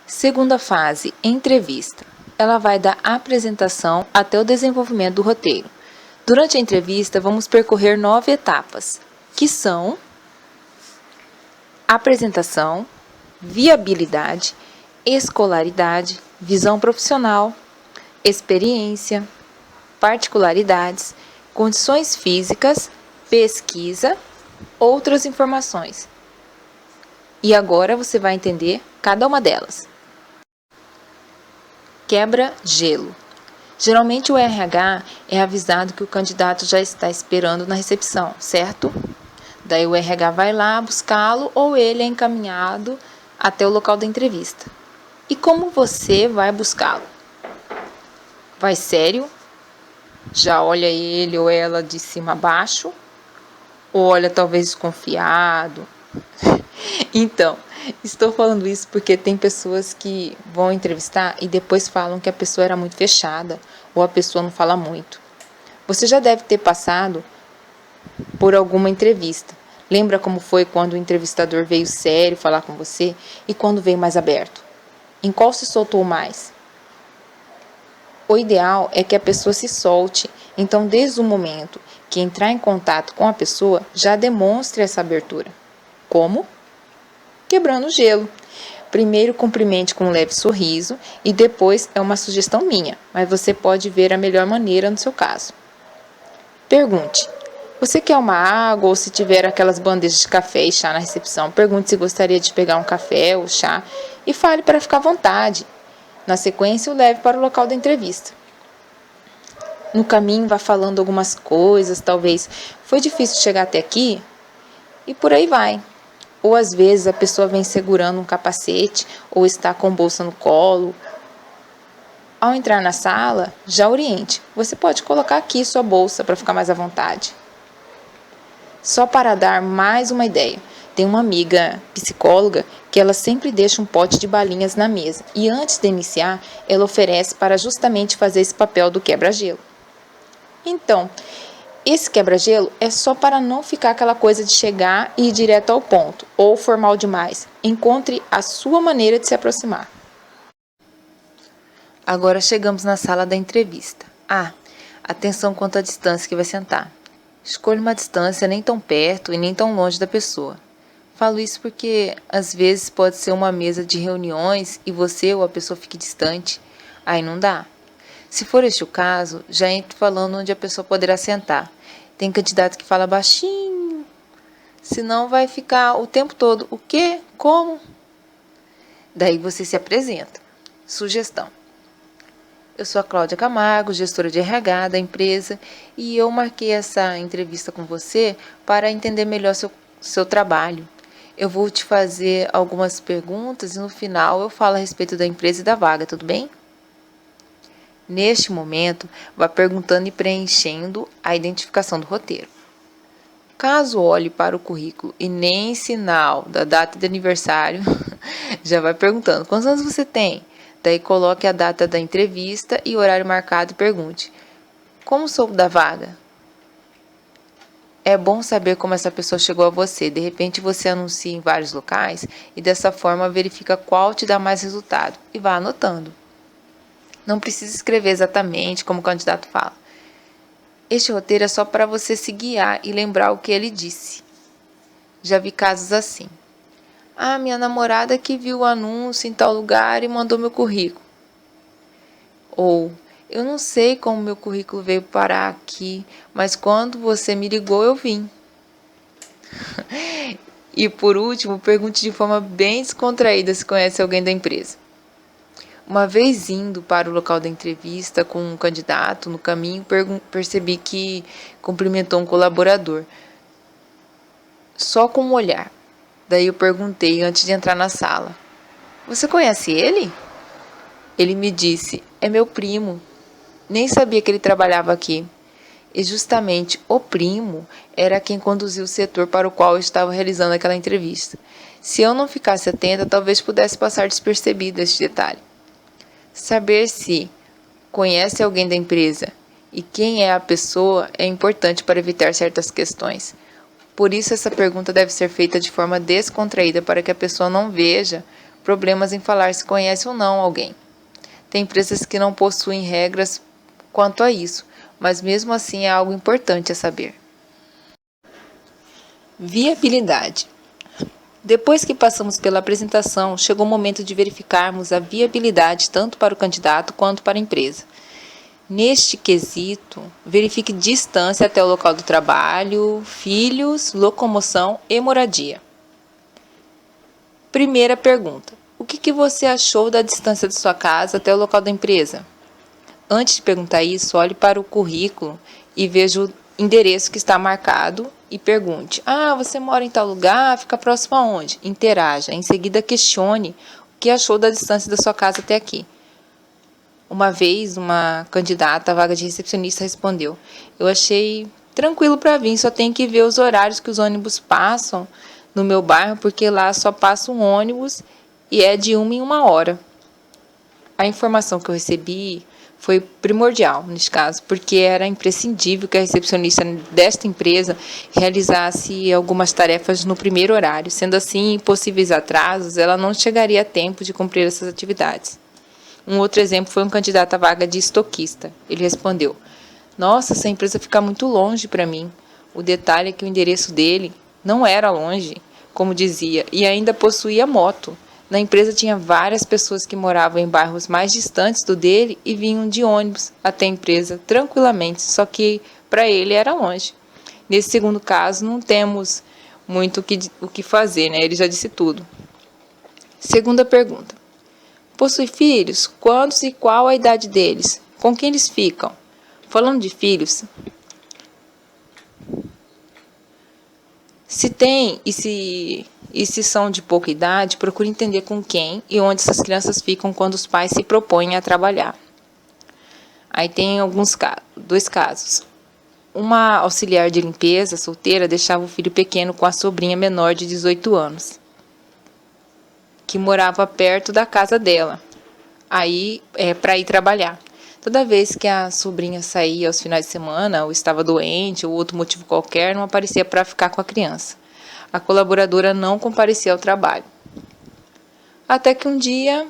Segunda fase, entrevista. Ela vai da apresentação até o desenvolvimento do roteiro. Durante a entrevista, vamos percorrer 9 etapas, que são apresentação, viabilidade, escolaridade, visão profissional, experiência, particularidades, condições físicas, pesquisa, outras informações. E agora você vai entender cada uma delas. Quebra-gelo. Geralmente o RH é avisado que o candidato já está esperando na recepção, certo? Daí o RH vai lá buscá-lo ou ele é encaminhado até o local da entrevista. E como você vai buscá-lo? Vai sério? Já olha ele ou ela de cima a baixo? Ou olha talvez desconfiado? Então, estou falando isso porque tem pessoas que vão entrevistar e depois falam que a pessoa era muito fechada ou a pessoa não fala muito. Você já deve ter passado por alguma entrevista. Lembra como foi quando o entrevistador veio sério falar com você e quando veio mais aberto? Em qual se soltou mais? O ideal é que a pessoa se solte, então desde o momento que entrar em contato com a pessoa, já demonstre essa abertura. Como? Quebrando o gelo. Primeiro cumprimente com um leve sorriso e depois é uma sugestão minha, mas você pode ver a melhor maneira no seu caso. Pergunte: você quer uma água ou se tiver aquelas bandejas de café e chá na recepção, pergunte se gostaria de pegar um café ou chá e fale para ficar à vontade. Na sequência, o leve para o local da entrevista. No caminho, vá falando algumas coisas, talvez foi difícil chegar até aqui e por aí vai. Ou às vezes a pessoa vem segurando um capacete ou está com bolsa no colo. Ao entrar na sala, já oriente. Você pode colocar aqui sua bolsa para ficar mais à vontade. Só para dar mais uma ideia, tem uma amiga psicóloga que ela sempre deixa um pote de balinhas na mesa e antes de iniciar, ela oferece para justamente fazer esse papel do quebra-gelo. Então, esse quebra-gelo é só para não ficar aquela coisa de chegar e ir direto ao ponto, ou formal demais. Encontre a sua maneira de se aproximar. Agora chegamos na sala da entrevista. Atenção quanto à distância que vai sentar. Escolha uma distância nem tão perto e nem tão longe da pessoa. Falo isso porque, às vezes, pode ser uma mesa de reuniões e você ou a pessoa fique distante. Aí não dá. Se for este o caso, já entre falando onde a pessoa poderá sentar. Tem candidato que fala baixinho, senão vai ficar o tempo todo, o quê? Como? Daí você se apresenta. Sugestão. Eu sou a Cláudia Camargo, gestora de RH da empresa, e eu marquei essa entrevista com você para entender melhor seu trabalho. Eu vou te fazer algumas perguntas e no final eu falo a respeito da empresa e da vaga, tudo bem? Neste momento, vá perguntando e preenchendo a identificação do roteiro. Caso olhe para o currículo e nem sinal da data de aniversário, já vai perguntando: quantos anos você tem? Daí coloque a data da entrevista e horário marcado e pergunte: como soube da vaga? É bom saber como essa pessoa chegou a você. De repente você anuncia em vários locais e dessa forma verifica qual te dá mais resultado e vá anotando. Não precisa escrever exatamente como o candidato fala. Este roteiro é só para você se guiar e lembrar o que ele disse. Já vi casos assim. Minha namorada que viu o anúncio em tal lugar e mandou meu currículo. Ou, eu não sei como meu currículo veio parar aqui, mas quando você me ligou eu vim. E por último, pergunte de forma bem descontraída se conhece alguém da empresa. Uma vez indo para o local da entrevista com um candidato, no caminho percebi que cumprimentou um colaborador, só com um olhar. Daí eu perguntei antes de entrar na sala: você conhece ele? Ele me disse: é meu primo. Nem sabia que ele trabalhava aqui. E justamente o primo era quem conduziu o setor para o qual eu estava realizando aquela entrevista. Se eu não ficasse atenta, talvez pudesse passar despercebido este detalhe. Saber se conhece alguém da empresa e quem é a pessoa é importante para evitar certas questões. Por isso essa pergunta deve ser feita de forma descontraída para que a pessoa não veja problemas em falar se conhece ou não alguém. Tem empresas que não possuem regras quanto a isso, mas mesmo assim é algo importante a saber. Viabilidade. Depois que passamos pela apresentação, chegou o momento de verificarmos a viabilidade tanto para o candidato quanto para a empresa. Neste quesito, verifique distância até o local do trabalho, filhos, locomoção e moradia. Primeira pergunta: o que você achou da distância de sua casa até o local da empresa? Antes de perguntar isso, olhe para o currículo e veja o endereço que está marcado e pergunte: você mora em tal lugar? Fica próximo aonde? Interaja. Em seguida, questione o que achou da distância da sua casa até aqui. Uma vez, uma candidata à vaga de recepcionista respondeu: eu achei tranquilo para vir, só tem que ver os horários que os ônibus passam no meu bairro, porque lá só passa um ônibus e é de 1 em 1 hora. A informação que eu recebi foi primordial neste caso, porque era imprescindível que a recepcionista desta empresa realizasse algumas tarefas no primeiro horário. Sendo assim, em possíveis atrasos, ela não chegaria a tempo de cumprir essas atividades. Um outro exemplo foi um candidato à vaga de estoquista. Ele respondeu: nossa, essa empresa fica muito longe para mim. O detalhe é que o endereço dele não era longe, como dizia, e ainda possuía moto. Na empresa tinha várias pessoas que moravam em bairros mais distantes do dele e vinham de ônibus até a empresa tranquilamente, só que para ele era longe. Nesse segundo caso, não temos muito o que fazer, né? Ele já disse tudo. Segunda pergunta: possui filhos? Quantos e qual a idade deles? Com quem eles ficam? Falando de filhos, se tem e se são de pouca idade, procure entender com quem e onde essas crianças ficam quando os pais se propõem a trabalhar. Aí tem dois casos. Uma auxiliar de limpeza solteira deixava o filho pequeno com a sobrinha menor de 18 anos, que morava perto da casa dela, para ir trabalhar. Toda vez que a sobrinha saía aos finais de semana, ou estava doente, ou outro motivo qualquer, não aparecia para ficar com a criança. A colaboradora não comparecia ao trabalho. Até que um dia,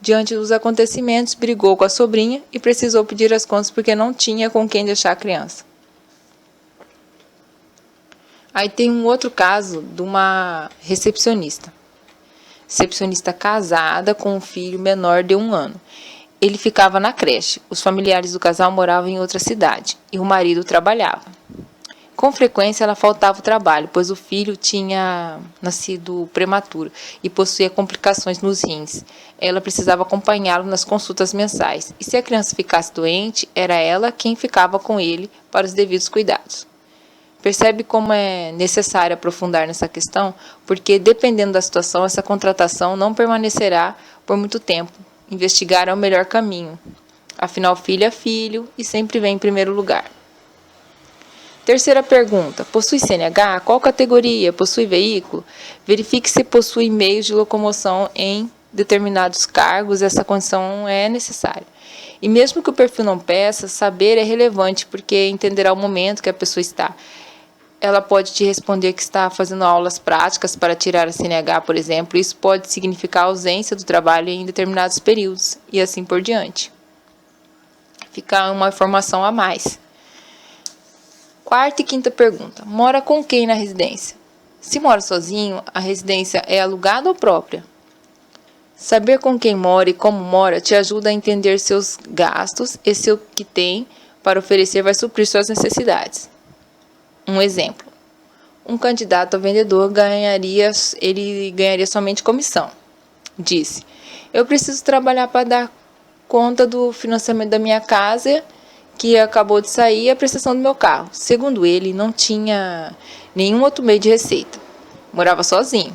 diante dos acontecimentos, brigou com a sobrinha e precisou pedir as contas porque não tinha com quem deixar a criança. Aí tem um outro caso de uma recepcionista. Recepcionista casada com um filho menor de 1 ano. Ele ficava na creche. Os familiares do casal moravam em outra cidade e o marido trabalhava. Com frequência, ela faltava ao trabalho, pois o filho tinha nascido prematuro e possuía complicações nos rins. Ela precisava acompanhá-lo nas consultas mensais. E se a criança ficasse doente, era ela quem ficava com ele para os devidos cuidados. Percebe como é necessário aprofundar nessa questão? Porque, dependendo da situação, essa contratação não permanecerá por muito tempo. Investigar é o melhor caminho. Afinal, filho é filho e sempre vem em primeiro lugar. Terceira pergunta: possui CNH? Qual categoria? Possui veículo? Verifique se possui meios de locomoção em determinados cargos. Essa condição é necessária. E mesmo que o perfil não peça, saber é relevante, porque entenderá o momento que a pessoa está. Ela pode te responder que está fazendo aulas práticas para tirar a CNH, por exemplo. Isso pode significar ausência do trabalho em determinados períodos, e assim por diante. Fica uma informação a mais. Quarta e quinta pergunta: mora com quem na residência? Se mora sozinho, a residência é alugada ou própria? Saber com quem mora e como mora te ajuda a entender seus gastos e se o que tem para oferecer vai suprir suas necessidades. Um exemplo: um candidato a vendedor ganharia somente comissão. Disse: eu preciso trabalhar para dar conta do financiamento da minha casa, que acabou de sair, e a prestação do meu carro. Segundo ele, não tinha nenhum outro meio de receita. Morava sozinho.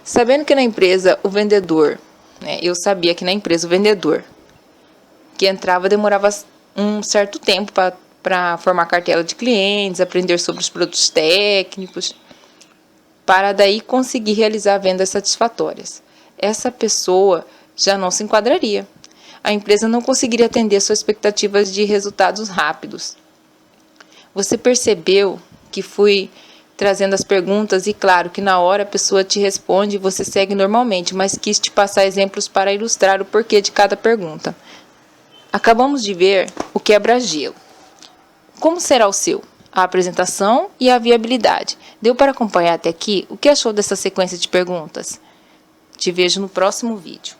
Sabendo que na empresa o vendedor, eu sabia que na empresa o vendedor que entrava demorava um certo tempo para formar cartela de clientes, aprender sobre os produtos técnicos, para daí conseguir realizar vendas satisfatórias. Essa pessoa já não se enquadraria. A empresa não conseguiria atender suas expectativas de resultados rápidos. Você percebeu que fui trazendo as perguntas e claro que na hora a pessoa te responde e você segue normalmente, mas quis te passar exemplos para ilustrar o porquê de cada pergunta. Acabamos de ver o quebra-gelo. Como será o seu? A apresentação e a viabilidade. Deu para acompanhar até aqui? O que achou dessa sequência de perguntas? Te vejo no próximo vídeo.